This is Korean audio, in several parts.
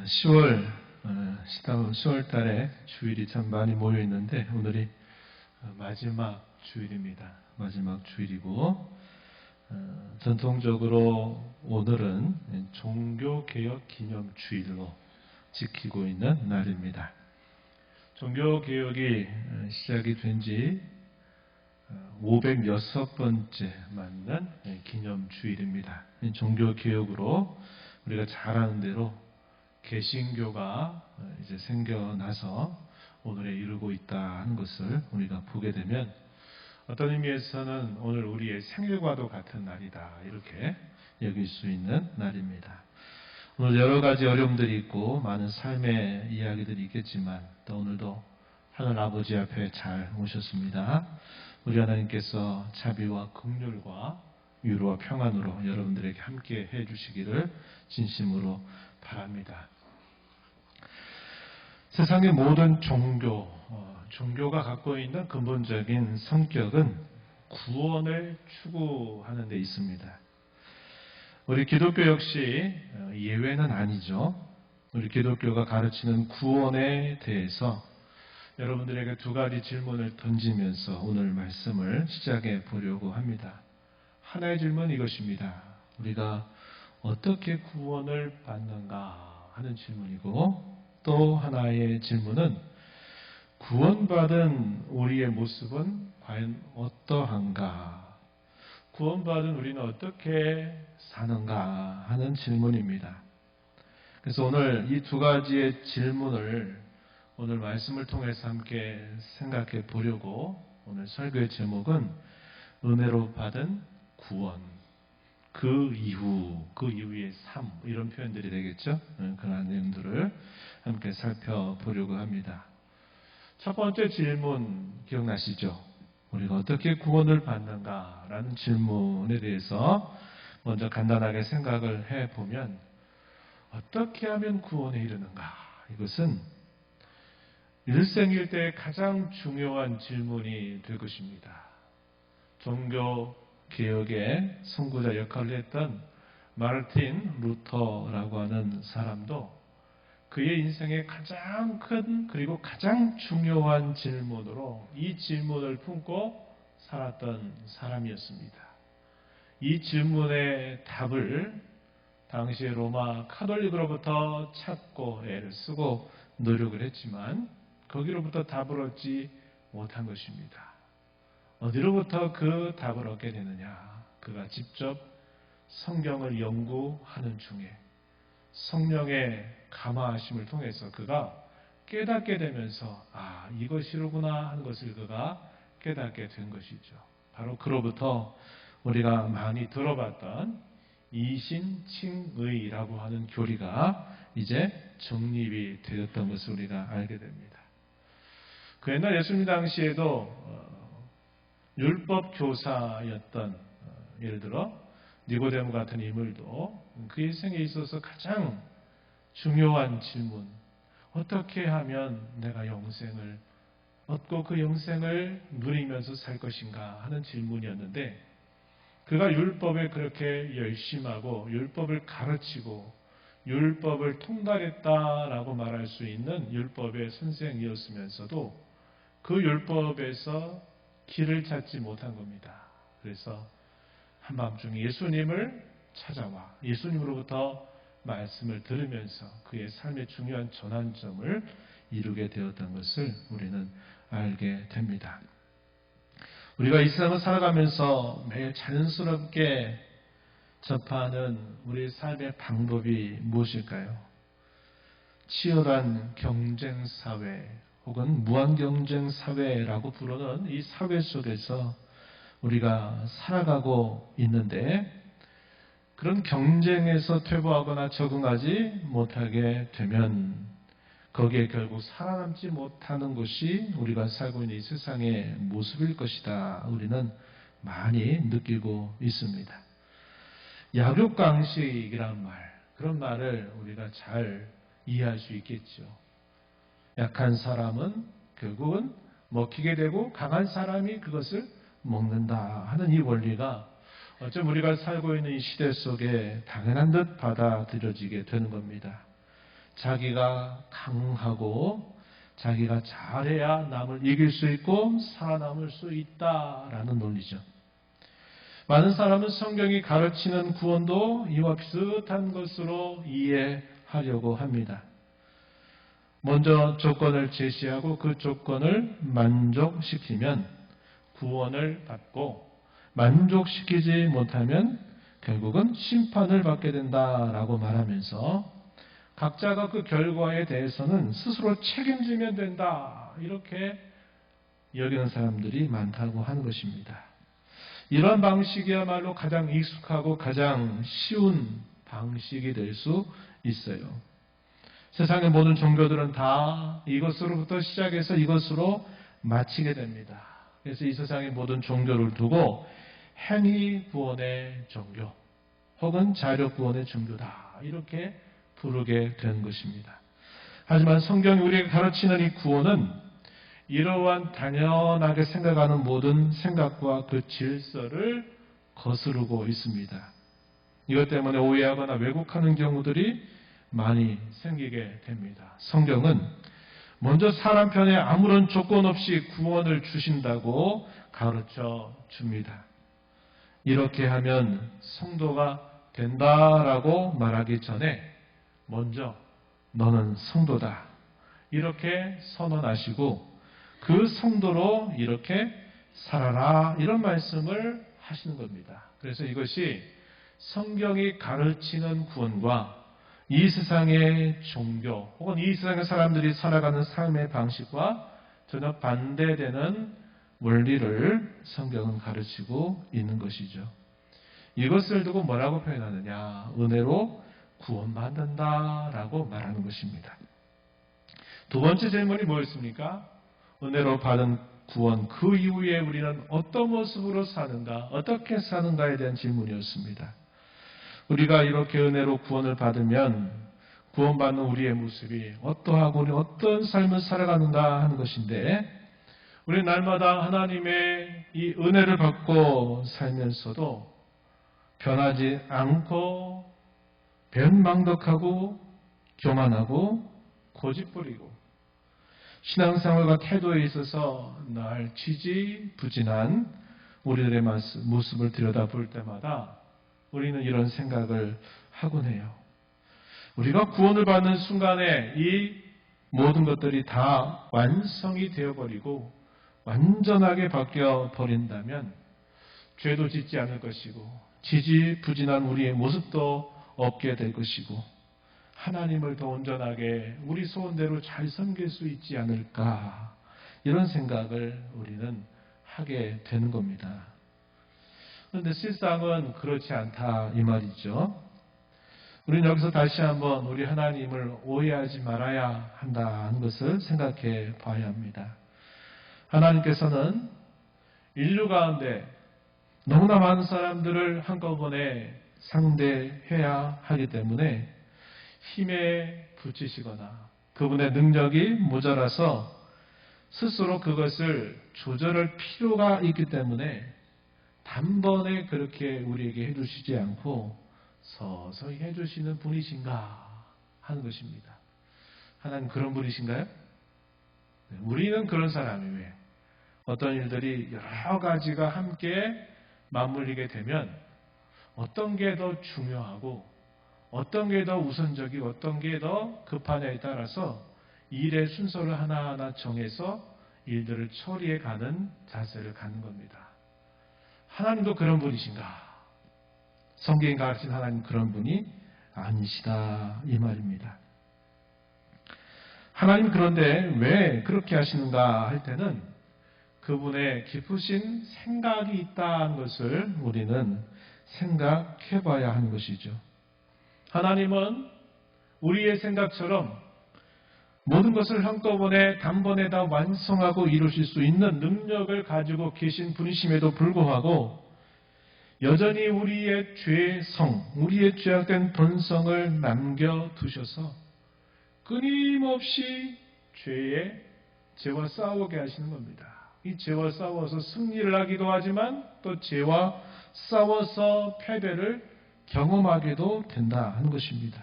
10월, 다음 10월 달에 주일이 참 많이 모여 있는데, 오늘이 마지막 주일입니다. 마지막 주일이고, 전통적으로 오늘은 종교개혁 기념 주일로 지키고 있는 날입니다. 종교개혁이 시작이 된 지 506번째 맞는 기념 주일입니다. 종교개혁으로 우리가 잘 아는 대로 개신교가 이제 생겨나서 오늘에 이르고 있다 하는 것을 우리가 보게 되면 어떤 의미에서는 오늘 우리의 생일과도 같은 날이다 이렇게 여길 수 있는 날입니다. 오늘 여러 가지 어려움들이 있고 많은 삶의 이야기들이 있겠지만 또 오늘도 하늘 아버지 앞에 잘 오셨습니다. 우리 하나님께서 자비와 긍휼과 위로와 평안으로 여러분들에게 함께 해주시기를 진심으로 바랍니다. 세상의 모든 종교가 갖고 있는 근본적인 성격은 구원을 추구하는 데 있습니다. 우리 기독교 역시 예외는 아니죠. 우리 기독교가 가르치는 구원에 대해서 여러분들에게 두 가지 질문을 던지면서 오늘 말씀을 시작해 보려고 합니다. 하나의 질문은 이것입니다. 우리가 어떻게 구원을 받는가 하는 질문이고, 또 하나의 질문은 구원받은 우리의 모습은 과연 어떠한가? 구원받은 우리는 어떻게 사는가 하는 질문입니다. 그래서 오늘 이 두 가지의 질문을 오늘 말씀을 통해서 함께 생각해 보려고 오늘 설교의 제목은 은혜로 받은 구원, 그 이후의 삶 이런 표현들이 되겠죠. 그런 내용들을 함께 살펴보려고 합니다. 첫 번째 질문 기억나시죠? 우리가 어떻게 구원을 받는가 라는 질문에 대해서 먼저 간단하게 생각을 해보면 어떻게 하면 구원에 이르는가? 이것은 일생일대의 가장 중요한 질문이 될 것입니다. 종교개혁의 선구자 역할을 했던 마르틴 루터라고 하는 사람도 그의 인생의 가장 큰 그리고 가장 중요한 질문으로 이 질문을 품고 살았던 사람이었습니다. 이 질문의 답을 당시에 로마 카톨릭으로부터 찾고 애를 쓰고 노력을 했지만 거기로부터 답을 얻지 못한 것입니다. 어디로부터 그 답을 얻게 되느냐? 그가 직접 성경을 연구하는 중에 성령의 감화하심을 통해서 그가 깨닫게 되면서 이것이로구나 하는 것을 그가 깨닫게 된 것이죠. 바로 그로부터 우리가 많이 들어봤던 이신칭의라고 하는 교리가 이제 정립이 되었던 것을 우리가 알게 됩니다. 그 옛날 예수님 당시에도 율법 교사였던 예를 들어 니고데모 같은 인물도 그 인생에 있어서 가장 중요한 질문, 어떻게 하면 내가 영생을 얻고 그 영생을 누리면서 살 것인가 하는 질문이었는데, 그가 율법에 그렇게 열심하고 율법을 가르치고 율법을 통달했다라고 말할 수 있는 율법의 선생이었으면서도 그 율법에서 길을 찾지 못한 겁니다. 그래서 한밤중에 예수님을 찾아와 예수님으로부터 말씀을 들으면서 그의 삶의 중요한 전환점을 이루게 되었던 것을 우리는 알게 됩니다. 우리가 이 세상을 살아가면서 매일 자연스럽게 접하는 우리의 삶의 방법이 무엇일까요? 치열한 경쟁사회 혹은 무한경쟁사회라고 부르는 이 사회 속에서 우리가 살아가고 있는데, 그런 경쟁에서 퇴보하거나 적응하지 못하게 되면 거기에 결국 살아남지 못하는 것이 우리가 살고 있는 이 세상의 모습일 것이다. 우리는 많이 느끼고 있습니다. 약육강식이란 말, 그런 말을 우리가 잘 이해할 수 있겠죠. 약한 사람은 결국은 먹히게 되고 강한 사람이 그것을 먹는다 하는 이 원리가 어쩜 우리가 살고 있는 이 시대 속에 당연한 듯 받아들여지게 되는 겁니다. 자기가 강하고 자기가 잘해야 남을 이길 수 있고 살아남을 수 있다라는 논리죠. 많은 사람은 성경이 가르치는 구원도 이와 비슷한 것으로 이해하려고 합니다. 먼저 조건을 제시하고 그 조건을 만족시키면 구원을 받고, 만족시키지 못하면 결국은 심판을 받게 된다라고 말하면서 각자가 그 결과에 대해서는 스스로 책임지면 된다, 이렇게 여기는 사람들이 많다고 하는 것입니다. 이런 방식이야말로 가장 익숙하고 가장 쉬운 방식이 될 수 있어요. 세상의 모든 종교들은 다 이것으로부터 시작해서 이것으로 마치게 됩니다. 그래서 이 세상의 모든 종교를 두고 행위 구원의 종교 혹은 자력 구원의 종교다, 이렇게 부르게 된 것입니다. 하지만 성경이 우리에게 가르치는 이 구원은 이러한 당연하게 생각하는 모든 생각과 그 질서를 거스르고 있습니다. 이것 때문에 오해하거나 왜곡하는 경우들이 많이 생기게 됩니다. 성경은 먼저 사람 편에 아무런 조건 없이 구원을 주신다고 가르쳐 줍니다. 이렇게 하면 성도가 된다라고 말하기 전에 먼저 너는 성도다, 이렇게 선언하시고 그 성도로 이렇게 살아라, 이런 말씀을 하시는 겁니다. 그래서 이것이 성경이 가르치는 구원과 이 세상의 종교 혹은 이 세상의 사람들이 살아가는 삶의 방식과 전혀 반대되는 원리를 성경은 가르치고 있는 것이죠. 이것을 두고 뭐라고 표현하느냐? 은혜로 구원받는다라고 말하는 것입니다. 두 번째 질문이 뭐였습니까? 은혜로 받은 구원, 그 이후에 우리는 어떤 모습으로 사는가, 어떻게 사는가에 대한 질문이었습니다. 우리가 이렇게 은혜로 구원을 받으면 구원받는 우리의 모습이 어떠하고 우리 어떤 삶을 살아가는가 하는 것인데, 우리 날마다 하나님의 이 은혜를 받고 살면서도 변하지 않고 변망덕하고 교만하고 고집부리고 신앙생활과 태도에 있어서 늘 지지부진한 우리들의 모습을 들여다볼 때마다 우리는 이런 생각을 하곤 해요. 우리가 구원을 받는 순간에 이 모든 것들이 다 완성이 되어버리고 완전하게 바뀌어 버린다면 죄도 짓지 않을 것이고 지지부진한 우리의 모습도 없게 될 것이고 하나님을 더 온전하게 우리 소원대로 잘 섬길 수 있지 않을까, 이런 생각을 우리는 하게 되는 겁니다. 그런데 실상은 그렇지 않다, 이 말이죠. 우리는 여기서 다시 한번 우리 하나님을 오해하지 말아야 한다는 것을 생각해 봐야 합니다. 하나님께서는 인류 가운데 너무나 많은 사람들을 한꺼번에 상대해야 하기 때문에 힘에 부치시거나 그분의 능력이 모자라서 스스로 그것을 조절할 필요가 있기 때문에 단번에 그렇게 우리에게 해주시지 않고 서서히 해주시는 분이신가 하는 것입니다. 하나님 그런 분이신가요? 우리는 그런 사람이에요. 어떤 일들이 여러 가지가 함께 맞물리게 되면 어떤 게 더 중요하고 어떤 게 더 우선적이고 어떤 게 더 급하냐에 따라서 일의 순서를 하나하나 정해서 일들을 처리해 가는 자세를 갖는 겁니다. 하나님도 그런 분이신가? 성경이 가르친 하나님 그런 분이 아니시다, 이 말입니다. 하나님 그런데 왜 그렇게 하시는가 할 때는 그분의 깊으신 생각이 있다는 것을 우리는 생각해 봐야 하는 것이죠. 하나님은 우리의 생각처럼 모든 것을 한꺼번에 단번에 다 완성하고 이루실 수 있는 능력을 가지고 계신 분이심에도 불구하고 여전히 우리의 죄성, 우리의 죄악된 본성을 남겨두셔서 끊임없이 죄와 싸우게 하시는 겁니다. 이 죄와 싸워서 승리를 하기도 하지만 또 죄와 싸워서 패배를 경험하게도 된다 하는 것입니다.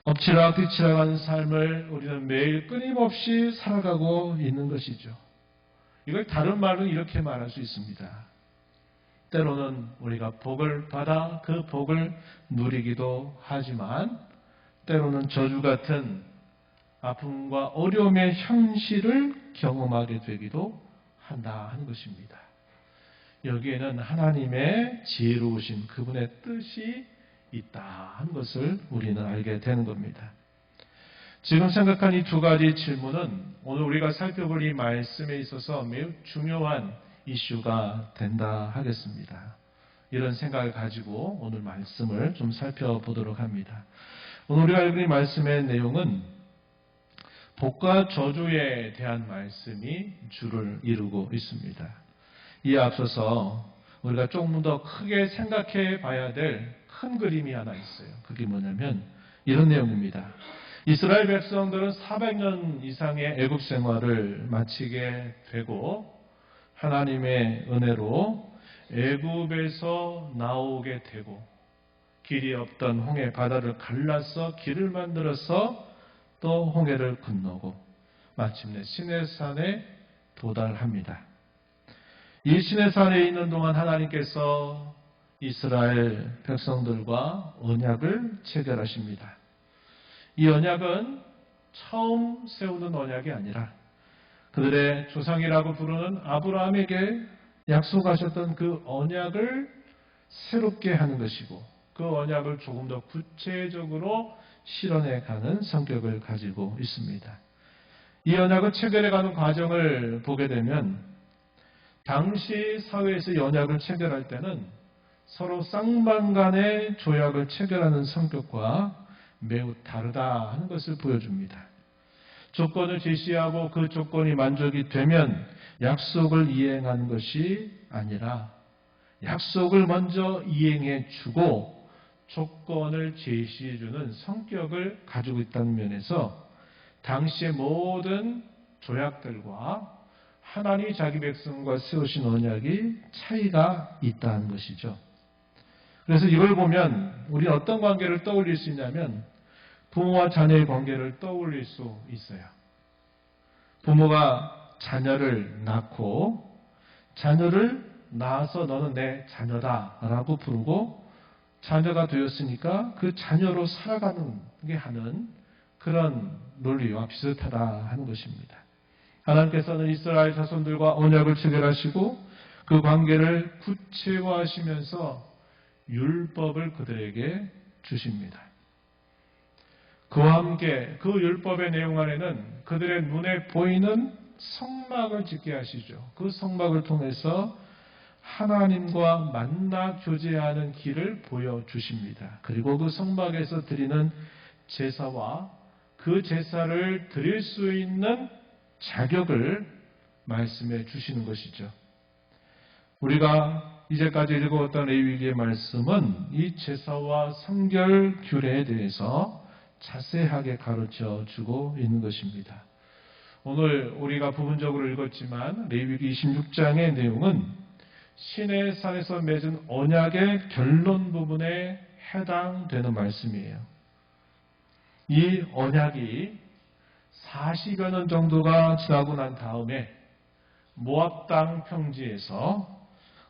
엎치락 뒤치락 하는 삶을 우리는 매일 끊임없이 살아가고 있는 것이죠. 이걸 다른 말로 이렇게 말할 수 있습니다. 때로는 우리가 복을 받아 그 복을 누리기도 하지만 때로는 저주 같은 아픔과 어려움의 현실을 경험하게 되기도 한다 하는 것입니다. 여기에는 하나님의 지혜로우신 그분의 뜻이 있다 하는 것을 우리는 알게 되는 겁니다. 지금 생각한 이 두 가지 질문은 오늘 우리가 살펴볼 이 말씀에 있어서 매우 중요한 이슈가 된다 하겠습니다. 이런 생각을 가지고 오늘 말씀을 좀 살펴보도록 합니다. 오늘 우리가 읽은 이 말씀의 내용은 복과 저주에 대한 말씀이 주를 이루고 있습니다. 이에 앞서서 우리가 조금 더 크게 생각해 봐야 될 큰 그림이 하나 있어요. 그게 뭐냐면 이런 내용입니다. 이스라엘 백성들은 400년 이상의 애국 생활을 마치게 되고 하나님의 은혜로 애굽에서 나오게 되고 길이 없던 홍해 바다를 갈라서 길을 만들어서 또 홍해를 건너고 마침내 시내산에 도달합니다. 이 시내산에 있는 동안 하나님께서 이스라엘 백성들과 언약을 체결하십니다. 이 언약은 처음 세우는 언약이 아니라 그들의 조상이라고 부르는 아브라함에게 약속하셨던 그 언약을 새롭게 하는 것이고 그 언약을 조금 더 구체적으로 실현해가는 성격을 가지고 있습니다. 이 언약을 체결해가는 과정을 보게 되면 당시 사회에서 이 언약을 체결할 때는 서로 쌍방 간의 조약을 체결하는 성격과 매우 다르다 하는 것을 보여줍니다. 조건을 제시하고 그 조건이 만족이 되면 약속을 이행하는 것이 아니라 약속을 먼저 이행해 주고 조건을 제시해 주는 성격을 가지고 있다는 면에서 당시의 모든 조약들과 하나님이 자기 백성과 세우신 언약이 차이가 있다는 것이죠. 그래서 이걸 보면 우리는 어떤 관계를 떠올릴 수 있냐면 부모와 자녀의 관계를 떠올릴 수 있어요. 부모가 자녀를 낳고 자녀를 낳아서 너는 내 자녀다 라고 부르고 자녀가 되었으니까 그 자녀로 살아가는 게 하는 그런 논리와 비슷하다 하는 것입니다. 하나님께서는 이스라엘 자손들과 언약을 체결하시고 그 관계를 구체화하시면서 율법을 그들에게 주십니다. 그와 함께 그 율법의 내용 안에는 그들의 눈에 보이는 성막을 짓게 하시죠. 그 성막을 통해서 하나님과 만나 교제하는 길을 보여주십니다. 그리고 그 성막에서 드리는 제사와 그 제사를 드릴 수 있는 자격을 말씀해 주시는 것이죠. 우리가 이제까지 읽어왔던 레위기의 말씀은 이 제사와 성결 규례에 대해서 자세하게 가르쳐 주고 있는 것입니다. 오늘 우리가 부분적으로 읽었지만 레위기 26장의 내용은 시내산에서 맺은 언약의 결론 부분에 해당되는 말씀이에요. 이 언약이 40여 년 정도가 지나고 난 다음에 모압 땅 평지에서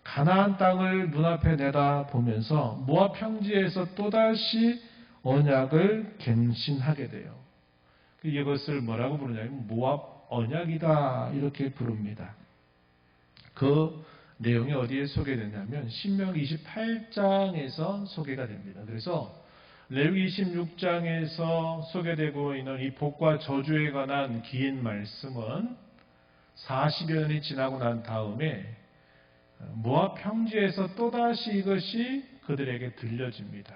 가나안 땅을 눈앞에 내다보면서 모압 평지에서 또다시 언약을 갱신하게 돼요. 이것을 뭐라고 부르냐면 모압 언약이다 이렇게 부릅니다. 그 내용이 어디에 소개되냐면 신명기 28장에서 소개가 됩니다. 그래서 레위기 26장에서 소개되고 있는 이 복과 저주에 관한 긴 말씀은 40여 년이 지나고 난 다음에 모압 평지에서 또다시 이것이 그들에게 들려집니다.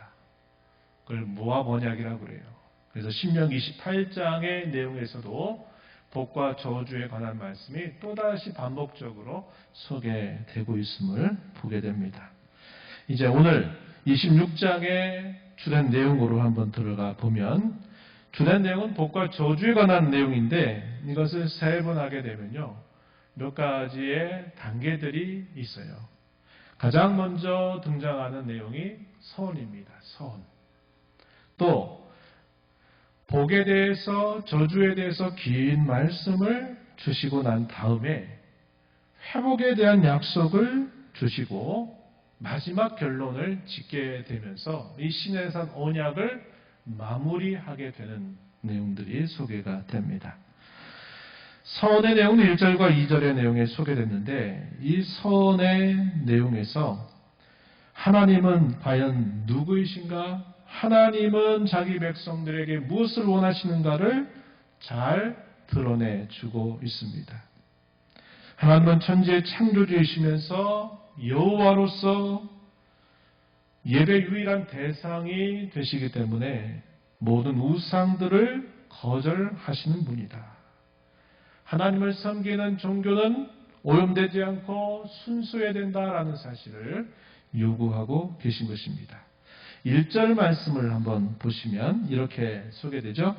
그걸 모압 언약이라고 그래요. 그래서 신명기 28장의 내용에서도 복과 저주에 관한 말씀이 또다시 반복적으로 소개되고 있음을 보게 됩니다. 이제 오늘 26장의 주된 내용으로 한번 들어가 보면 주된 내용은 복과 저주에 관한 내용인데 이것을 세 번 하게 되면요. 몇 가지의 단계들이 있어요. 가장 먼저 등장하는 내용이 서원입니다. 서원. 또 복에 대해서 저주에 대해서 긴 말씀을 주시고 난 다음에 회복에 대한 약속을 주시고 마지막 결론을 짓게 되면서 이 시내산 언약을 마무리하게 되는 내용들이 소개가 됩니다. 서원의 내용은 1절과 2절의 내용에 소개됐는데 이 서원의 내용에서 하나님은 과연 누구이신가? 하나님은 자기 백성들에게 무엇을 원하시는가를 잘 드러내주고 있습니다. 하나님은 천지의 창조주이시면서 여호와로서 예배 유일한 대상이 되시기 때문에 모든 우상들을 거절하시는 분이다. 하나님을 섬기는 종교는 오염되지 않고 순수해야 된다라는 사실을 요구하고 계신 것입니다. 1절 말씀을 한번 보시면 이렇게 소개되죠.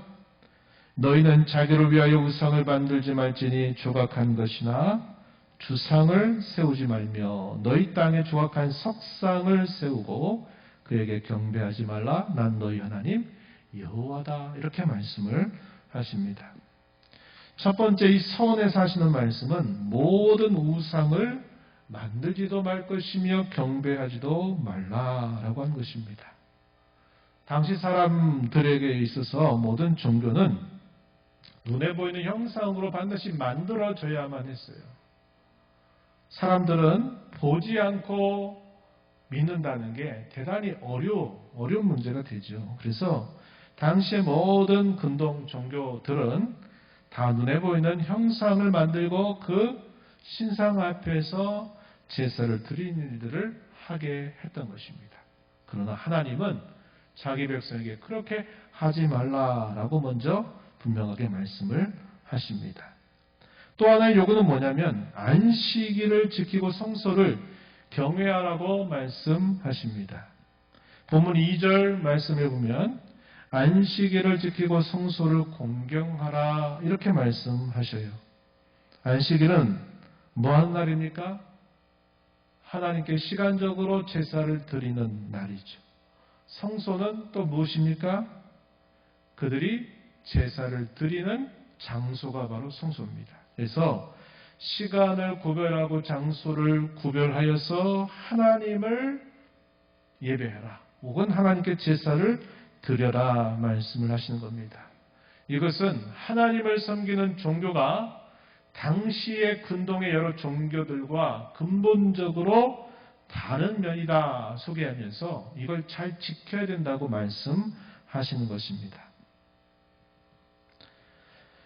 너희는 자기를 위하여 우상을 만들지 말지니 조각한 것이나 주상을 세우지 말며 너희 땅에 조각한 석상을 세우고 그에게 경배하지 말라. 난 너희 하나님 여호와다. 이렇게 말씀을 하십니다. 첫 번째 이 서원에서 하시는 말씀은 모든 우상을 만들지도 말 것이며 경배하지도 말라라고 한 것입니다. 당시 사람들에게 있어서 모든 종교는 눈에 보이는 형상으로 반드시 만들어져야만 했어요. 사람들은 보지 않고 믿는다는 게 대단히 어려운 문제가 되죠. 그래서 당시의 모든 근동 종교들은 다 눈에 보이는 형상을 만들고 그 신상 앞에서 제사를 드리는 일들을 하게 했던 것입니다. 그러나 하나님은 자기 백성에게 그렇게 하지 말라라고 먼저 분명하게 말씀을 하십니다. 또 하나의 요구는 뭐냐면 안식일을 지키고 성소를 경외하라고 말씀하십니다. 본문 2절 말씀에 보면 안식일을 지키고 성소를 공경하라 이렇게 말씀하셔요. 안식일은 뭐 하는 날입니까? 하나님께 시간적으로 제사를 드리는 날이죠. 성소는 또 무엇입니까? 그들이 제사를 드리는 장소가 바로 성소입니다. 그래서 시간을 구별하고 장소를 구별하여서 하나님을 예배해라. 혹은 하나님께 제사를 드려라 말씀을 하시는 겁니다. 이것은 하나님을 섬기는 종교가 당시의 근동의 여러 종교들과 근본적으로 다른 면이다 소개하면서 이걸 잘 지켜야 된다고 말씀하시는 것입니다.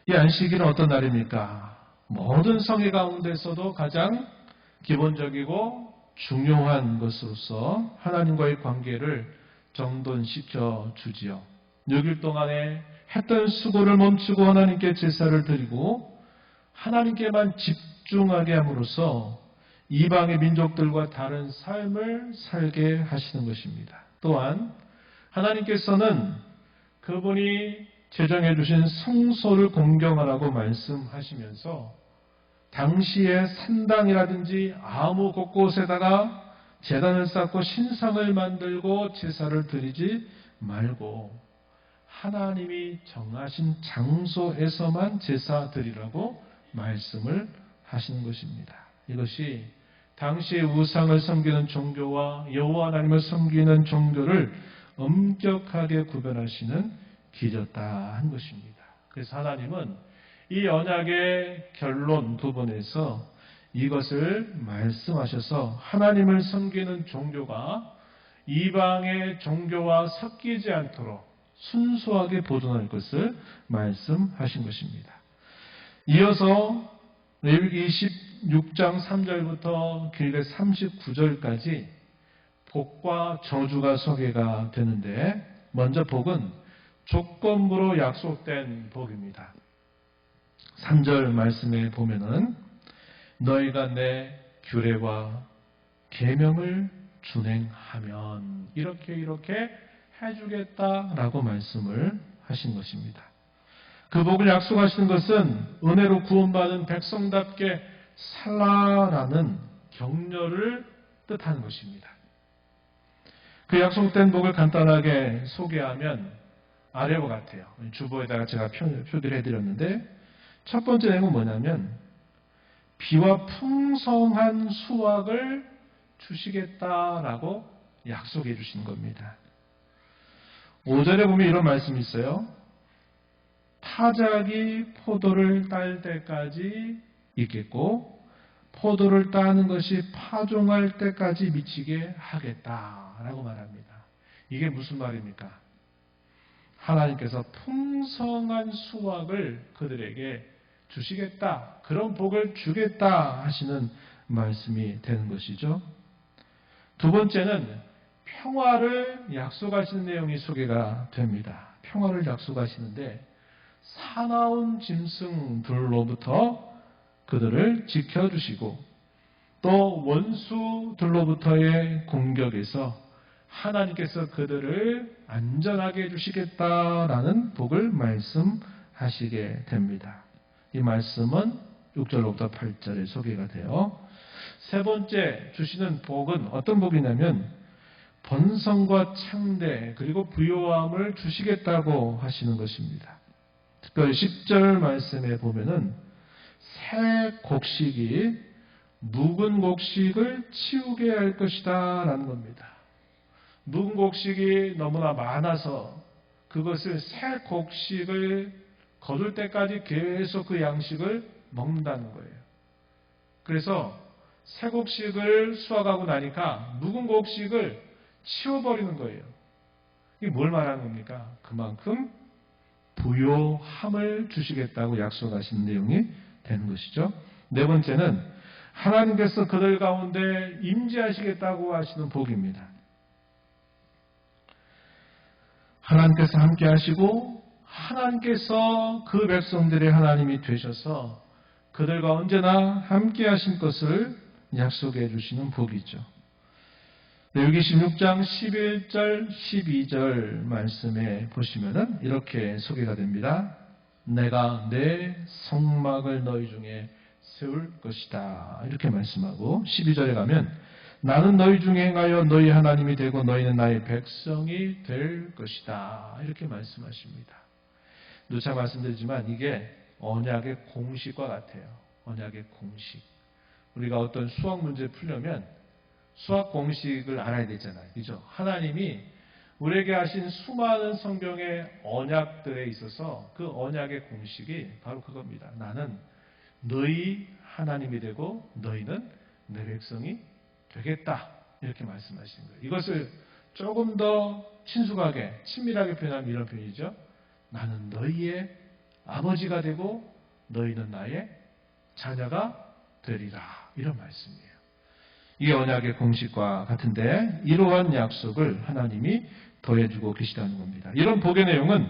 이 안식일은 어떤 날입니까? 모든 성의 가운데서도 가장 기본적이고 중요한 것으로서 하나님과의 관계를 정돈시켜 주지요. 6일 동안에 했던 수고를 멈추고 하나님께 제사를 드리고 하나님께만 집중하게 함으로써 이방의 민족들과 다른 삶을 살게 하시는 것입니다. 또한 하나님께서는 그분이 제정해 주신 성소를 공경하라고 말씀하시면서 당시의 산당이라든지 아무 곳곳에다가 제단을 쌓고 신상을 만들고 제사를 드리지 말고 하나님이 정하신 장소에서만 제사 드리라고 말씀을 하시는 것입니다. 이것이 당시의 우상을 섬기는 종교와 여호와 하나님을 섬기는 종교를 엄격하게 구별하시는 길이었다 한 것입니다. 그래서 하나님은 이 언약의 결론 부분에서 이것을 말씀하셔서 하나님을 섬기는 종교가 이방의 종교와 섞이지 않도록 순수하게 보존할 것을 말씀하신 것입니다. 이어서 레위기 26장 3절부터 길게 39절까지 복과 저주가 소개가 되는데 먼저 복은 조건부로 약속된 복입니다. 3절 말씀에 보면은 너희가 내 규례와 계명을 준행하면 이렇게 해주겠다라고 말씀을 하신 것입니다. 그 복을 약속하시는 것은 은혜로 구원받은 백성답게 살라라는 격려를 뜻하는 것입니다. 그 약속된 복을 간단하게 소개하면 아래와 같아요. 주보에다가 제가 표기를 해드렸는데 첫 번째 내용은 뭐냐면 비와 풍성한 수확을 주시겠다라고 약속해 주신 겁니다. 5절에 보면 이런 말씀이 있어요. 타작이 포도를 딸 때까지 있겠고 포도를 따는 것이 파종할 때까지 미치게 하겠다라고 말합니다. 이게 무슨 말입니까? 하나님께서 풍성한 수확을 그들에게 주시겠다. 그런 복을 주겠다 하시는 말씀이 되는 것이죠. 두 번째는 평화를 약속하시는 내용이 소개가 됩니다. 평화를 약속하시는데 사나운 짐승들로부터 그들을 지켜주시고 또 원수들로부터의 공격에서 하나님께서 그들을 안전하게 해주시겠다라는 복을 말씀하시게 됩니다. 이 말씀은 6절로부터 8절에 소개가 돼요. 세 번째 주시는 복은 어떤 복이냐면 번성과 창대 그리고 부요함을 주시겠다고 하시는 것입니다. 특별히 10절 말씀에 보면은 새 곡식이 묵은 곡식을 치우게 할 것이다 라는 겁니다. 묵은 곡식이 너무나 많아서 그것을 새 곡식을 거둘 때까지 계속 그 양식을 먹는다는 거예요. 그래서 새 곡식을 수확하고 나니까 묵은 곡식을 치워버리는 거예요. 이게 뭘 말하는 겁니까? 그만큼 부요함을 주시겠다고 약속하신 내용이 되는 것이죠. 네 번째는 하나님께서 그들 가운데 임재하시겠다고 하시는 복입니다. 하나님께서 함께 하시고 하나님께서 그 백성들의 하나님이 되셔서 그들과 언제나 함께 하신 것을 약속해 주시는 복이죠. 레위기 16장 11절 12절 말씀에 보시면은 이렇게 소개가 됩니다. 내가 내 성막을 너희 중에 세울 것이다. 이렇게 말씀하고 12절에 가면 나는 너희 중에 행하여 너희 하나님이 되고 너희는 나의 백성이 될 것이다. 이렇게 말씀하십니다. 누차 말씀드리지만 이게 언약의 공식과 같아요. 언약의 공식. 우리가 어떤 수학 문제 풀려면 수학 공식을 알아야 되잖아요. 그죠? 하나님이 우리에게 하신 수많은 성경의 언약들에 있어서 그 언약의 공식이 바로 그겁니다. 나는 너희 하나님이 되고 너희는 내 백성이 되겠다. 이렇게 말씀하시는 거예요. 이것을 조금 더 친숙하게 친밀하게 표현하면 이런 표현이죠. 나는 너희의 아버지가 되고 너희는 나의 자녀가 되리라. 이런 말씀이에요. 이게 언약의 공식과 같은데 이러한 약속을 하나님이 더해주고 계시다는 겁니다. 이런 복의 내용은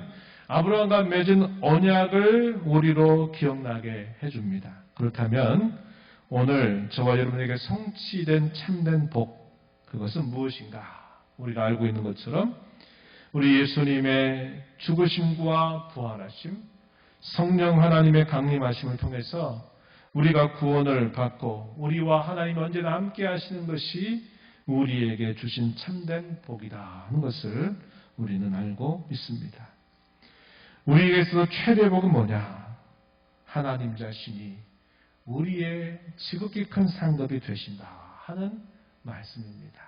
아브라함과 맺은 언약을 우리로 기억나게 해줍니다. 그렇다면 오늘 저와 여러분에게 성취된 참된 복 그것은 무엇인가? 우리가 알고 있는 것처럼 우리 예수님의 죽으심과 부활하심, 성령 하나님의 강림하심을 통해서 우리가 구원을 받고 우리와 하나님 언제나 함께 하시는 것이 우리에게 주신 참된 복이다 하는 것을 우리는 알고 있습니다. 우리에게서 최대 복은 뭐냐? 하나님 자신이 우리의 지극히 큰 상급이 되신다 하는 말씀입니다.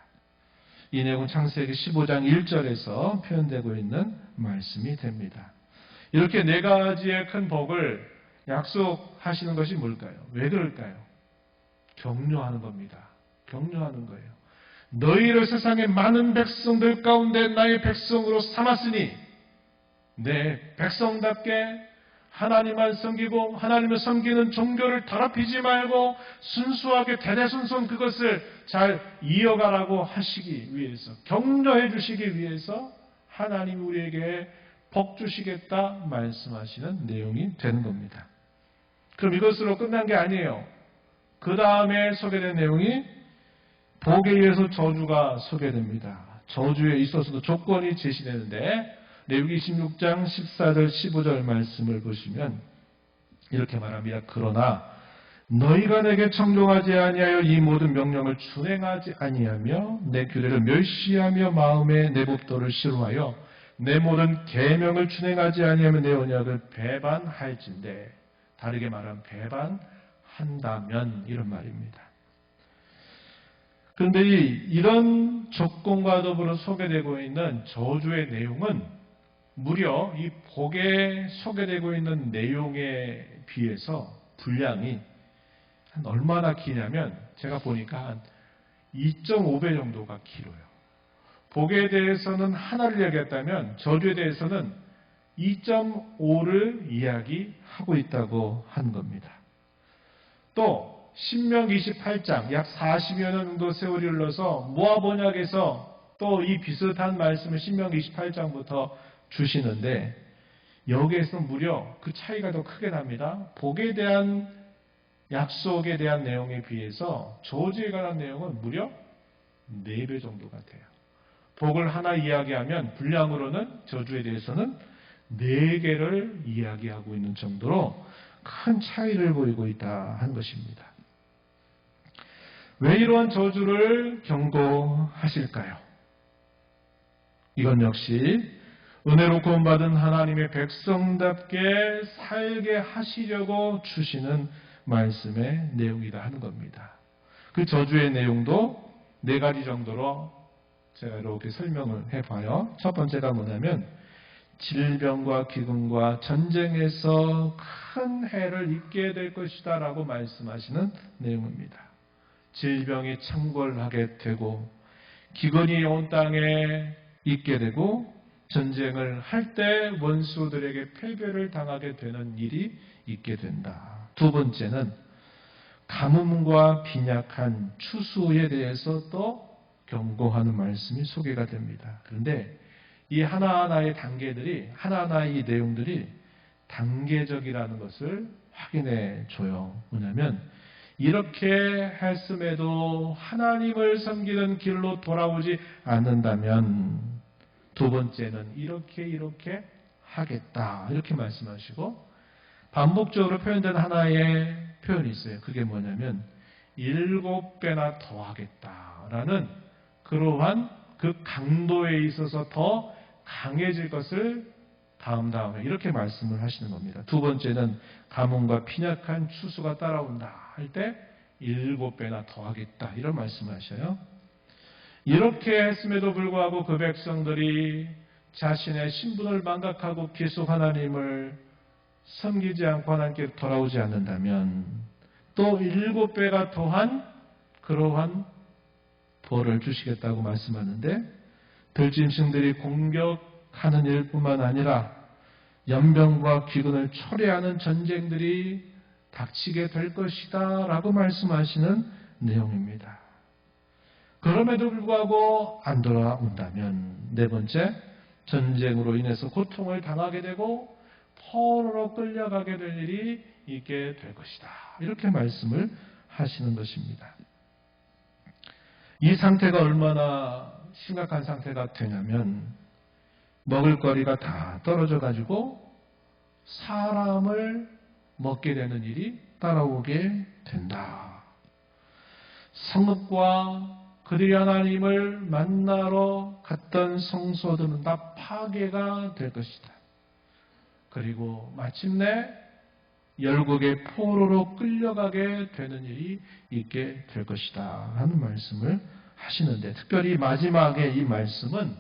이 내용은 창세기 15장 1절에서 표현되고 있는 말씀이 됩니다. 이렇게 네 가지의 큰 복을 약속하시는 것이 뭘까요? 왜 그럴까요? 격려하는 겁니다. 격려하는 거예요. 너희를 세상의 많은 백성들 가운데 나의 백성으로 삼았으니 내 백성답게 하나님만 섬기고 하나님을 섬기는 종교를 더럽히지 말고 순수하게 대대손손 그것을 잘 이어가라고 하시기 위해서 격려해 주시기 위해서 하나님 우리에게 복 주시겠다 말씀하시는 내용이 되는 겁니다. 그럼 이것으로 끝난 게 아니에요. 그 다음에 소개된 내용이 복에 의해서 저주가 소개됩니다. 저주에 있어서도 조건이 제시되는데 레위기 16장 14절 15절 말씀을 보시면 이렇게 말합니다. 그러나 너희가 내게 청종하지 아니하여 이 모든 명령을 준행하지 아니하며 내 규례를 멸시하며 마음에 내 법도를 싫어하여 내 모든 계명을 준행하지 아니하면 내 언약을 배반할진대. 다르게 말하면 배반한다면 이런 말입니다. 그런데 이런 조건과 더불어 소개되고 있는 저주의 내용은 무려 이 복에 소개되고 있는 내용에 비해서 분량이 한 얼마나 기냐면 제가 보니까 한 2.5배 정도가 길어요. 복에 대해서는 하나를 이야기했다면 저주에 대해서는 2.5를 이야기하고 있다고 하는 겁니다. 또 신명기 28장 약 40여 년 정도 세월이 흘러서 모압 언약에서 또 이 비슷한 말씀을 신명기 28장부터 주시는데 여기에서 무려 그 차이가 더 크게 납니다. 복에 대한 약속에 대한 내용에 비해서 저주에 관한 내용은 무려 4배 정도가 돼요. 복을 하나 이야기하면 분량으로는 저주에 대해서는 4개를 이야기하고 있는 정도로 큰 차이를 보이고 있다 하는 것입니다. 왜 이러한 저주를 경고하실까요? 이건 역시 은혜로 구원받은 하나님의 백성답게 살게 하시려고 주시는 말씀의 내용이다 하는 겁니다. 그 저주의 내용도 4가지 정도로 제가 이렇게 설명을 해봐요. 첫 번째가 뭐냐면 질병과 기근과 전쟁에서 큰 해를 입게 될 것이다 라고 말씀하시는 내용입니다. 질병이 창궐하게 되고 기근이 온 땅에 있게 되고 전쟁을 할 때 원수들에게 패배를 당하게 되는 일이 있게 된다. 두 번째는 가뭄과 빈약한 추수에 대해서 또 경고하는 말씀이 소개가 됩니다. 그런데 이 하나하나의 단계들이 하나하나의 이 내용들이 단계적이라는 것을 확인해 줘요. 뭐냐면 이렇게 했음에도 하나님을 섬기는 길로 돌아오지 않는다면 두 번째는 이렇게 하겠다 이렇게 말씀하시고 반복적으로 표현된 하나의 표현이 있어요. 그게 뭐냐면 7배나 더 하겠다라는 그러한 그 강도에 있어서 더 강해질 것을 다음에 이렇게 말씀을 하시는 겁니다. 두 번째는 가뭄과 빈약한 추수가 따라온다 할 때 7배나 더 하겠다 이런 말씀을 하셔요. 이렇게 했음에도 불구하고 그 백성들이 자신의 신분을 망각하고 계속 하나님을 섬기지 않고 하나님께 돌아오지 않는다면 또 7배가 더한 그러한 벌을 주시겠다고 말씀하는데 들짐승들이 공격하는 일뿐만 아니라 연병과 기근을 초래하는 전쟁들이 닥치게 될 것이다 라고 말씀하시는 내용입니다. 그럼에도 불구하고 안 돌아온다면 네 번째, 전쟁으로 인해서 고통을 당하게 되고 포로로 끌려가게 될 일이 있게 될 것이다. 이렇게 말씀을 하시는 것입니다. 이 상태가 얼마나 심각한 상태가 되냐면 먹을거리가 다 떨어져 가지고 사람을 먹게 되는 일이 따라오게 된다. 성읍과 그들이 하나님을 만나러 갔던 성소들은 다 파괴가 될 것이다. 그리고 마침내 열국의 포로로 끌려가게 되는 일이 있게 될 것이다 하는 말씀을 하시는데 특별히 마지막에 이 말씀은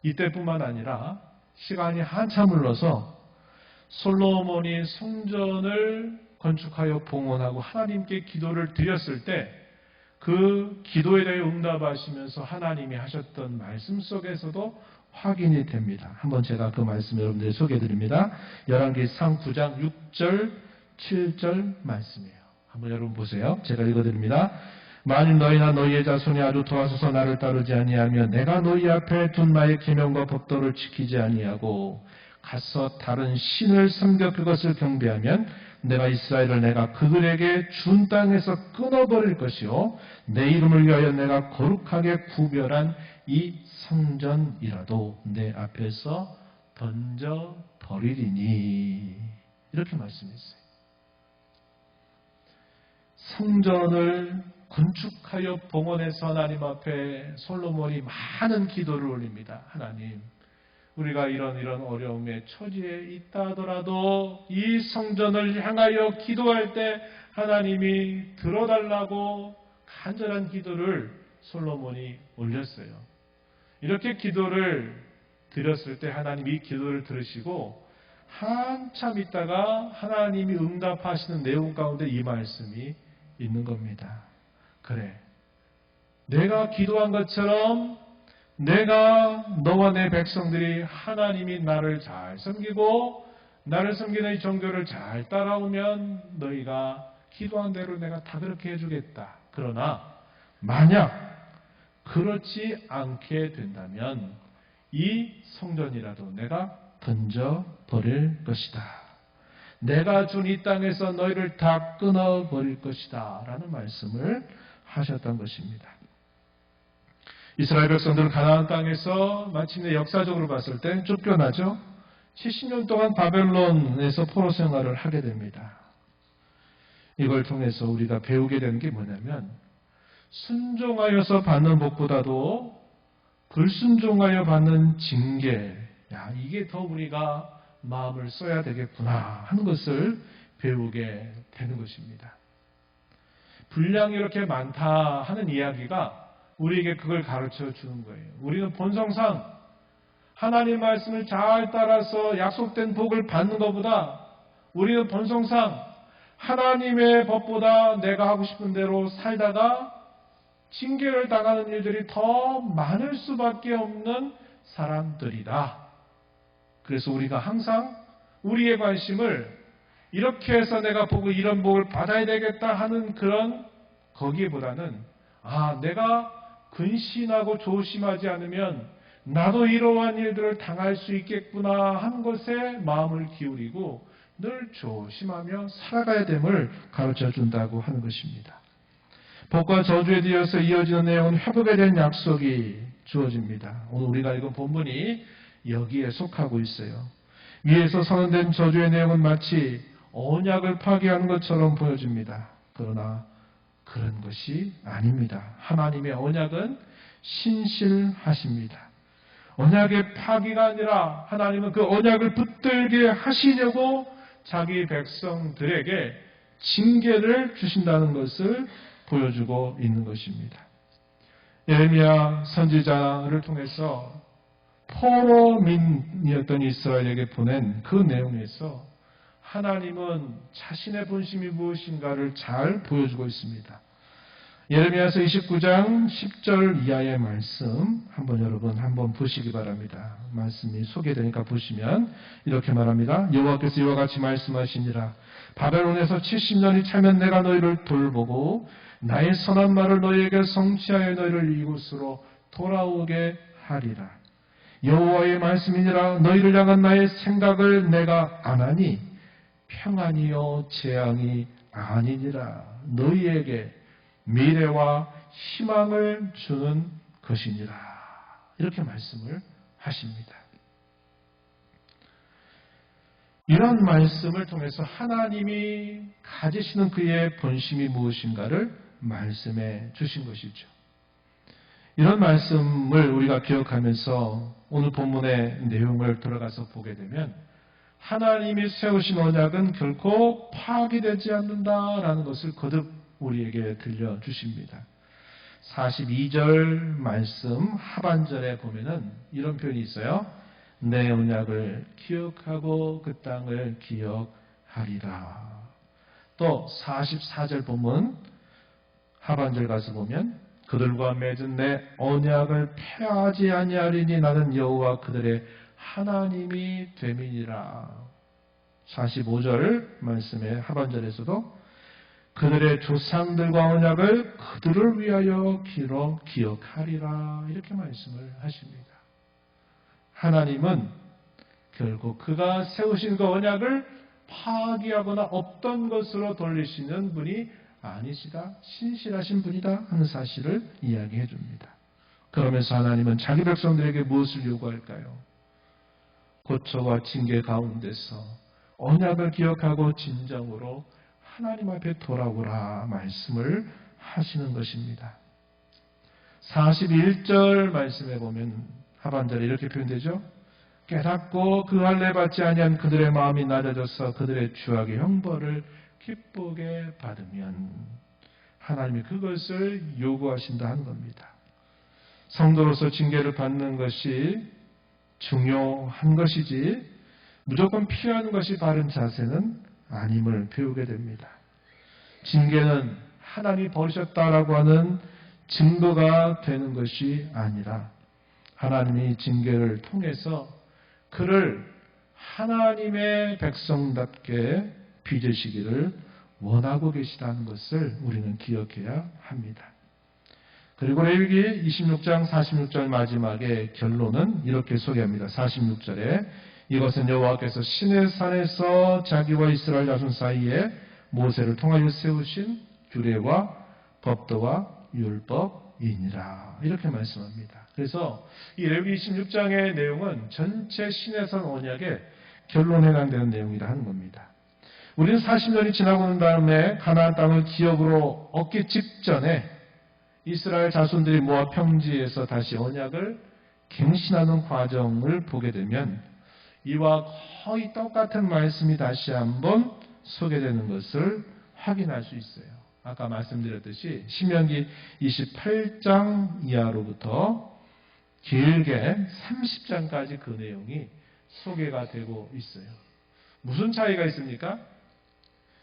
이때뿐만 아니라 시간이 한참 흘러서 솔로몬이 성전을 건축하여 봉헌하고 하나님께 기도를 드렸을 때 그 기도에 대해 응답하시면서 하나님이 하셨던 말씀 속에서도 확인이 됩니다. 한번 제가 그 말씀 여러분들에게 소개해드립니다. 열왕기상 9장 6절 7절 말씀이에요. 한번 여러분 보세요. 제가 읽어드립니다. 만일 너희나 너희의 자손이 아주 도와서서 나를 따르지 아니하면 내가 너희 앞에 둔 나의 계명과 법도를 지키지 아니하고 가서 다른 신을 섬겨 그것을 경배하면 내가 이스라엘을 내가 그들에게 준 땅에서 끊어버릴 것이요 내 이름을 위하여 내가 거룩하게 구별한 이 성전이라도 내 앞에서 던져버리리니 이렇게 말씀했어요. 성전을 건축하여 봉헌해서 하나님 앞에 솔로몬이 많은 기도를 올립니다. 하나님, 우리가 이런 어려움의 처지에 있다 하더라도 이 성전을 향하여 기도할 때 하나님이 들어달라고 간절한 기도를 솔로몬이 올렸어요. 이렇게 기도를 드렸을 때 하나님이 이 기도를 들으시고 한참 있다가 하나님이 응답하시는 내용 가운데 이 말씀이 있는 겁니다. 그래, 내가 기도한 것처럼 내가 너와 내 백성들이 하나님이 나를 잘 섬기고 나를 섬기는 이 정교를 잘 따라오면 너희가 기도한 대로 내가 다 그렇게 해주겠다. 그러나 만약 그렇지 않게 된다면 이 성전이라도 내가 던져버릴 것이다. 내가 준 이 땅에서 너희를 다 끊어버릴 것이다. 라는 말씀을 하셨던 것입니다. 이스라엘 백성들은 가나안 땅에서 마침내 역사적으로 봤을 때 쫓겨나죠. 70년 동안 바벨론에서 포로 생활을 하게 됩니다. 이걸 통해서 우리가 배우게 되는 게 뭐냐면 순종하여서 받는 복보다도 불순종하여 받는 징계, 이게 더 우리가 마음을 써야 되겠구나 하는 것을 배우게 되는 것입니다. 분량이 이렇게 많다 하는 이야기가 우리에게 그걸 가르쳐 주는 거예요. 우리는 본성상 하나님 말씀을 잘 따라서 약속된 복을 받는 것보다 우리는 본성상 하나님의 법보다 내가 하고 싶은 대로 살다가 징계를 당하는 일들이 더 많을 수밖에 없는 사람들이다. 그래서 우리가 항상 우리의 관심을 이렇게 해서 내가 보고 이런 복을 받아야 되겠다 하는 그런 거기보다는 내가 근신하고 조심하지 않으면 나도 이러한 일들을 당할 수 있겠구나 하는 것에 마음을 기울이고 늘 조심하며 살아가야 됨을 가르쳐 준다고 하는 것입니다. 복과 저주에 이어서 이어지는 내용은 회복에 대한 약속이 주어집니다. 오늘 우리가 읽은 본문이 여기에 속하고 있어요. 위에서 선언된 저주의 내용은 마치 언약을 파괴하는 것처럼 보여집니다. 그러나 그런 것이 아닙니다. 하나님의 언약은 신실하십니다. 언약의 파기가 아니라 하나님은 그 언약을 붙들게 하시려고 자기 백성들에게 징계를 주신다는 것을 보여주고 있는 것입니다. 예레미야 선지자를 통해서 포로민이었던 이스라엘에게 보낸 그 내용에서 하나님은 자신의 본심이 무엇인가를 잘 보여주고 있습니다. 예레미야서 29장 10절 이하의 말씀 여러분 한번 보시기 바랍니다. 말씀이 소개되니까 보시면 이렇게 말합니다. 여호와께서 이와 같이 말씀하시니라. 바벨론에서 70년이 차면 내가 너희를 돌보고 나의 선한 말을 너희에게 성취하여 너희를 이곳으로 돌아오게 하리라. 여호와의 말씀이니라. 너희를 향한 나의 생각을 내가 안 하니 평안이요 재앙이 아니니라. 너희에게 미래와 희망을 주는 것이니라. 이렇게 말씀을 하십니다. 이런 말씀을 통해서 하나님이 가지시는 그의 본심이 무엇인가를 말씀해 주신 것이죠. 이런 말씀을 우리가 기억하면서 오늘 본문의 내용을 들어가서 보게 되면 하나님이 세우신 언약은 결코 파기되지 않는다라는 것을 거듭 우리에게 들려주십니다. 42절 말씀 하반절에 보면은 이런 표현이 있어요. 내 언약을 기억하고 그 땅을 기억하리라. 또 44절 본문 하반절 가서 보면 그들과 맺은 내 언약을 폐하지 아니하리니 나는 여호와 그들의 하나님이 됨이니라. 45절 말씀의 하반절에서도 그들의 조상들과 언약을 그들을 위하여 기억하리라. 이렇게 말씀을 하십니다. 하나님은 결국 그가 세우신 그 언약을 파기하거나 없던 것으로 돌리시는 분이 아니시다. 신실하신 분이다 하는 사실을 이야기해 줍니다. 그러면서 하나님은 자기 백성들에게 무엇을 요구할까요? 고초와 징계 가운데서 언약을 기억하고 진정으로 하나님 앞에 돌아오라 말씀을 하시는 것입니다. 41절 말씀에 보면 하반절에 이렇게 표현되죠. 깨닫고 그 할례 받지 아니한 그들의 마음이 낮아져서 그들의 죄악의 형벌을 기쁘게 받으면 하나님이 그것을 요구하신다 하는 겁니다. 성도로서 징계를 받는 것이 중요한 것이지 무조건 피하는 것이 바른 자세는 아님을 배우게 됩니다. 징계는 하나님이 버리셨다라고 하는 증거가 되는 것이 아니라 하나님이 징계를 통해서 그를 하나님의 백성답게 빚으시기를 원하고 계시다는 것을 우리는 기억해야 합니다. 그리고 레위기 26장 46절 마지막에 결론은 이렇게 소개합니다. 46절에 이것은 여호와께서 시내산에서 자기와 이스라엘 자손 사이에 모세를 통하여 세우신 규례와 법도와 율법이니라 이렇게 말씀합니다. 그래서 이 레위기 26장의 내용은 전체 시내산 언약의 결론에 해당되는 내용이라 하는 겁니다. 우리는 40년이 지나고 난 다음에 가나안 땅을 기업으로 얻기 직전에 이스라엘 자손들이 모압 평지에서 다시 언약을 갱신하는 과정을 보게 되면 이와 거의 똑같은 말씀이 다시 한번 소개되는 것을 확인할 수 있어요. 아까 말씀드렸듯이 신명기 28장 이하로부터 길게 30장까지 그 내용이 소개가 되고 있어요. 무슨 차이가 있습니까?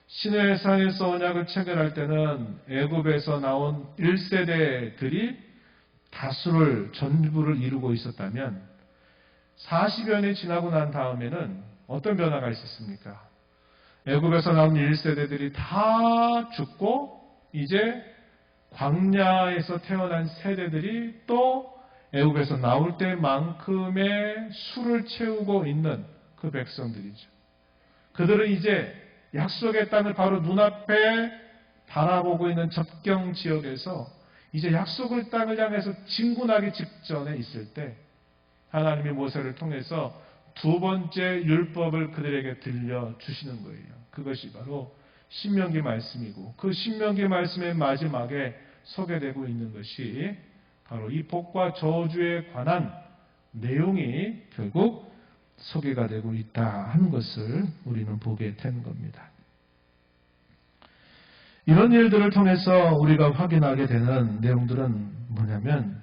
시내산에서 언약을 체결할 때는 애굽에서 나온 1세대들이 다수를 전부를 이루고 있었다면 40여 년이 지나고 난 다음에는 어떤 변화가 있었습니까? 애굽에서 나온 1세대들이 다 죽고 이제 광야에서 태어난 세대들이 또 애굽에서 나올 때만큼의 수를 채우고 있는 그 백성들이죠. 그들은 이제 약속의 땅을 바로 눈앞에 바라보고 있는 접경 지역에서 이제 약속의 땅을 향해서 진군하기 직전에 있을 때 하나님이 모세를 통해서 두 번째 율법을 그들에게 들려주시는 거예요. 그것이 바로 신명기 말씀이고 그 신명기 말씀의 마지막에 소개되고 있는 것이 바로 이 복과 저주에 관한 내용이 결국 소개가 되고 있다 하는 것을 우리는 보게 되는 겁니다. 이런 일들을 통해서 우리가 확인하게 되는 내용들은 뭐냐면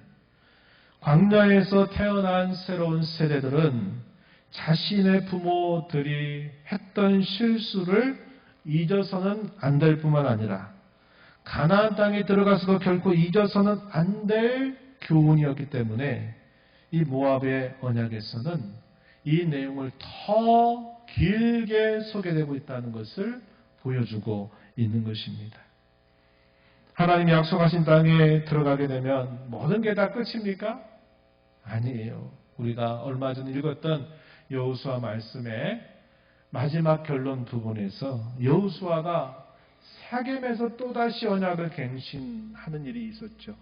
광야에서 태어난 새로운 세대들은 자신의 부모들이 했던 실수를 잊어서는 안 될 뿐만 아니라 가나안 땅에 들어가서도 결코 잊어서는 안 될 교훈이었기 때문에 이 모압의 언약에서는 이 내용을 더 길게 소개되고 있다는 것을 보여주고 있는 것입니다. 하나님이 약속하신 땅에 들어가게 되면 모든 게 다 끝입니까? 아니에요. 우리가 얼마 전 읽었던 여호수아 말씀의 마지막 결론 부분에서 여호수아가 사겜에서 또다시 언약을 갱신하는 일이 있었죠.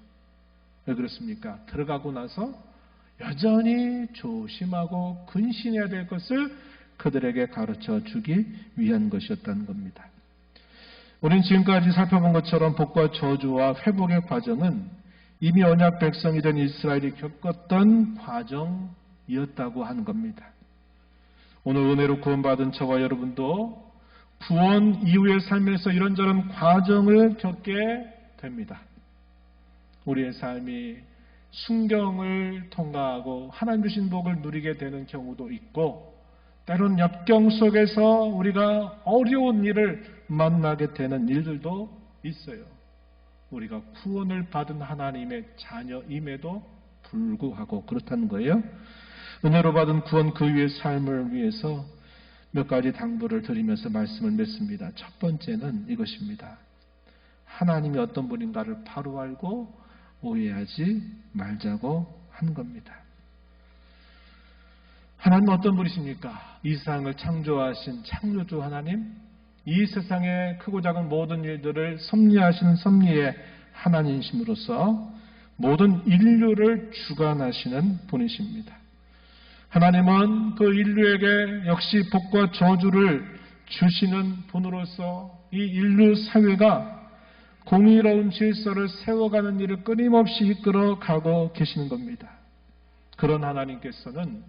왜 그렇습니까? 들어가고 나서 여전히 조심하고 근신해야 될 것을 그들에게 가르쳐 주기 위한 것이었다는 겁니다. 우린 지금까지 살펴본 것처럼 복과 저주와 회복의 과정은 이미 언약 백성이 된 이스라엘이 겪었던 과정이었다고 하는 겁니다. 오늘 은혜로 구원받은 저와 여러분도 구원 이후의 삶에서 이런저런 과정을 겪게 됩니다. 우리의 삶이 순경을 통과하고 하나님 주신 복을 누리게 되는 경우도 있고 때론 역경 속에서 우리가 어려운 일을 만나게 되는 일들도 있어요. 우리가 구원을 받은 하나님의 자녀임에도 불구하고 그렇다는 거예요. 은혜로 받은 구원 그 위의 삶을 위해서 몇 가지 당부를 드리면서 말씀을 맺습니다. 첫 번째는 이것입니다. 하나님이 어떤 분인가를 바로 알고 오해하지 말자고 하는 겁니다. 하나님은 어떤 분이십니까? 이 세상을 창조하신 창조주 하나님, 이 세상의 크고 작은 모든 일들을 섭리하시는 섭리의 하나님이심으로써 모든 인류를 주관하시는 분이십니다. 하나님은 그 인류에게 역시 복과 저주를 주시는 분으로서 이 인류 사회가 공의로운 질서를 세워가는 일을 끊임없이 이끌어가고 계시는 겁니다. 그런 하나님께서는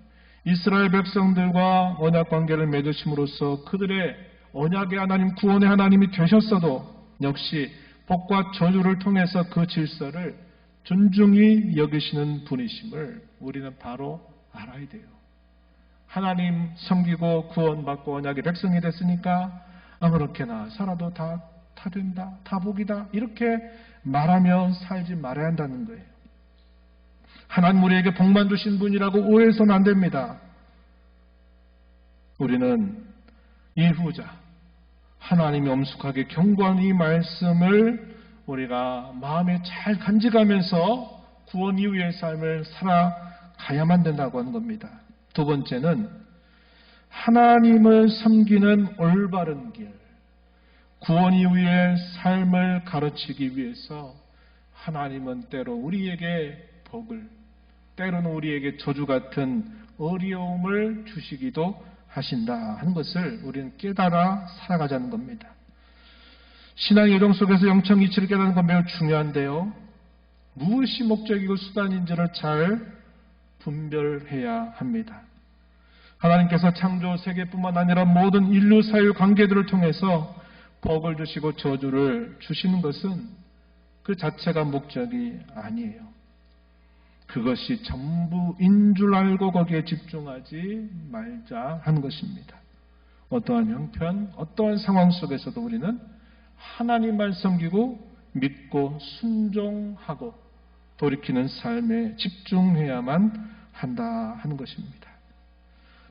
이스라엘 백성들과 언약 관계를 맺으심으로써 그들의 언약의 하나님, 구원의 하나님이 되셨어도 역시 복과 저주를 통해서 그 질서를 존중히 여기시는 분이심을 우리는 바로 알아야 돼요. 하나님 섬기고 구원받고 언약의 백성이 됐으니까 아무렇게나 살아도 다 된다, 다 복이다 이렇게 말하며 살지 말아야 한다는 거예요. 하나님 우리에게 복만 주신 분이라고 오해해서는 안 됩니다. 우리는 이 후자 하나님이 엄숙하게 경고하는 이 말씀을 우리가 마음에 잘 간직하면서 구원 이후의 삶을 살아가야만 된다고 하는 겁니다. 두 번째는 하나님을 섬기는 올바른 길, 구원 이후의 삶을 가르치기 위해서 하나님은 때로 우리에게 복을, 때로는 우리에게 저주 같은 어려움을 주시기도 하신다 하는 것을 우리는 깨달아 살아가자는 겁니다. 신앙의 여정 속에서 영적 이치를 깨닫는 건 매우 중요한데요. 무엇이 목적이고 수단인지를 잘 분별해야 합니다. 하나님께서 창조 세계뿐만 아니라 모든 인류 사회 관계들을 통해서 복을 주시고 저주를 주시는 것은 그 자체가 목적이 아니에요. 그것이 전부인 줄 알고 거기에 집중하지 말자 하는 것입니다. 어떠한 형편, 어떠한 상황 속에서도 우리는 하나님만 섬기고 믿고 순종하고 돌이키는 삶에 집중해야만 한다 하는 것입니다.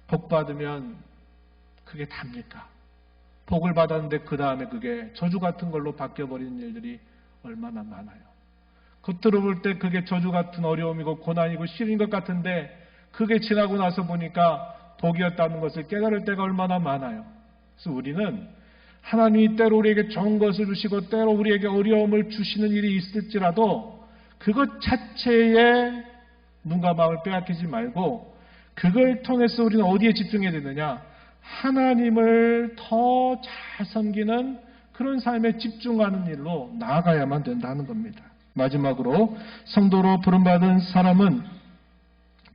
복 받으면 그게 답니까? 복을 받았는데 그 다음에 그게 저주 같은 걸로 바뀌어버리는 일들이 얼마나 많아요. 겉으로 볼 때 그게 저주 같은 어려움이고 고난이고 시련인 것 같은데 그게 지나고 나서 보니까 복이었다는 것을 깨달을 때가 얼마나 많아요. 그래서 우리는 하나님이 때로 우리에게 좋은 것을 주시고 때로 우리에게 어려움을 주시는 일이 있을지라도 그것 자체에 눈과 마음을 빼앗기지 말고 그걸 통해서 우리는 어디에 집중해야 되느냐? 하나님을 더 잘 섬기는 그런 삶에 집중하는 일로 나아가야만 된다는 겁니다. 마지막으로 성도로 부름받은 사람은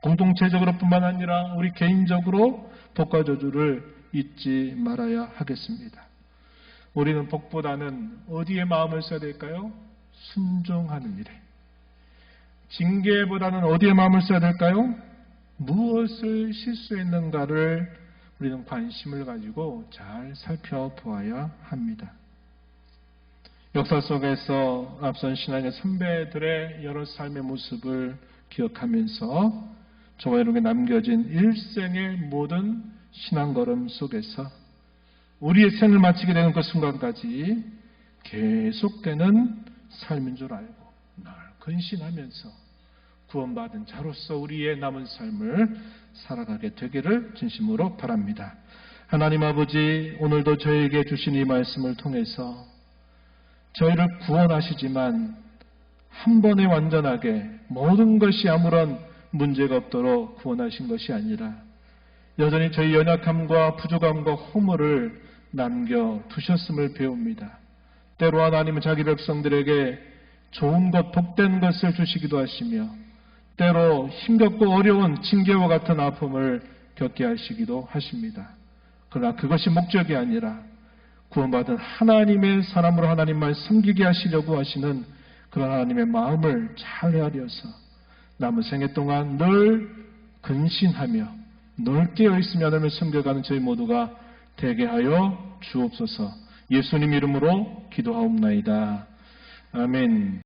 공동체적으로 뿐만 아니라 우리 개인적으로 복과 저주를 잊지 말아야 하겠습니다. 우리는 복보다는 어디에 마음을 써야 될까요? 순종하는 일에. 징계보다는 어디에 마음을 써야 될까요? 무엇을 실수했는가를 우리는 관심을 가지고 잘 살펴보아야 합니다. 역사 속에서 앞선 신앙의 선배들의 여러 삶의 모습을 기억하면서 저와 여러분에게 남겨진 일생의 모든 신앙 걸음 속에서 우리의 생을 마치게 되는 그 순간까지 계속되는 삶인 줄 알고 늘 근신하면서 구원받은 자로서 우리의 남은 삶을 살아가게 되기를 진심으로 바랍니다. 하나님 아버지, 오늘도 저에게 주신 이 말씀을 통해서 저희를 구원하시지만 한 번에 완전하게 모든 것이 아무런 문제가 없도록 구원하신 것이 아니라 여전히 저희 연약함과 부족함과 허물을 남겨두셨음을 배웁니다. 때로 하나님은 자기 백성들에게 좋은 것, 복된 것을 주시기도 하시며 때로 힘겹고 어려운 징계와 같은 아픔을 겪게 하시기도 하십니다. 그러나 그것이 목적이 아니라 구원받은 하나님의 사람으로 하나님만 섬기게 하시려고 하시는 그런 하나님의 마음을 잘 헤아려서 남은 생애 동안 늘 근신하며 늘 깨어있으며 하나님을 섬겨가는 저희 모두가 되게 하여 주옵소서. 예수님 이름으로 기도하옵나이다. 아멘.